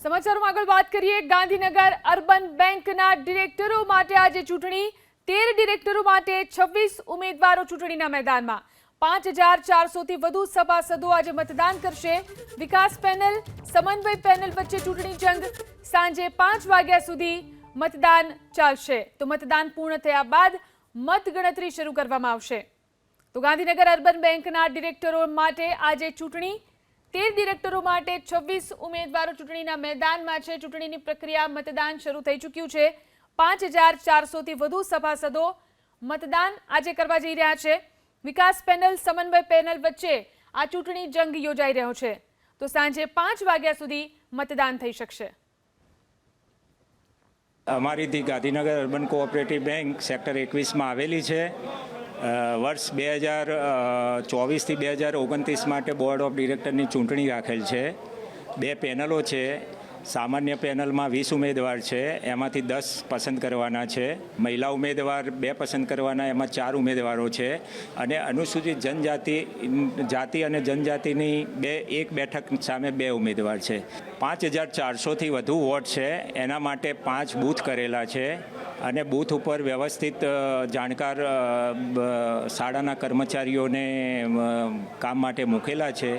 સમાચારોમાં આગળ વાત કરીએ ગાંધીનગર અર્બન બેંકના ડિરેક્ટરો માટે આજે ચૂંટણી 13 ડિરેક્ટરો માટે 26 ઉમેદવારો ચૂંટણીના મેદાનમાં 5400 થી વધુ સભાસદો આજે મતદાન કરશે વિકાસ પેનલ સમન્વય પેનલ વચ્ચે ચૂંટણી જંગ સાંજે 5 વાગ્યા સુધી મતદાન ચાલશે તો મતદાન પૂર્ણ થયા બાદ મતગણતરી શરૂ કરવામાં આવશે તો ગાંધીનગર અર્બન બેંકના ડિરેક્ટરો માટે આજે ચૂંટણી 13 ડિરેક્ટરો માટે 26 ઉમેદવારો ચૂંટણીના મેદાનમાં છે ચૂંટણીની પ્રક્રિયા મતદાન શરૂ થઈ ચૂક્યું છે 5400 થી વધુ સભાસદો મતદાન આજે કરવા જઈ રહ્યા છે વિકાસ પેનલ સમન્વય પેનલ વચ્ચે આ ચૂંટણી જંગ યોજાઈ રહ્યો છે તો સાંજે 5 વાગ્યા સુધી મતદાન થઈ શકશે અમારી Gandhinagar urban cooperative bank sector 21 માં આવેલી છે વર્ષ 2024 થી 2029 માટે બોર્ડ ઓફ ડિરેક્ટરની ચૂંટણી રાખેલ છે 2 પેનલો છે સામાન્ય પેનલમાં 20 ઉમેદવાર છે એમાંથી 10 પસંદ કરવાના છે મહિલા ઉમેદવાર 2 પસંદ કરવાના એમાં 4 ઉમેદવારો છે અને અનુસૂચિત જાતિ અને જનજાતિની એક બેઠક સામે 2 ઉમેદવાર છે 5400 થી વધુ વોટ છે એના માટે 5 બૂથ કરેલા છે અને બૂથ ઉપર વ્યવસ્થિત જાણકાર શાળાના કર્મચારીઓને કામ માટે મૂકેલા છે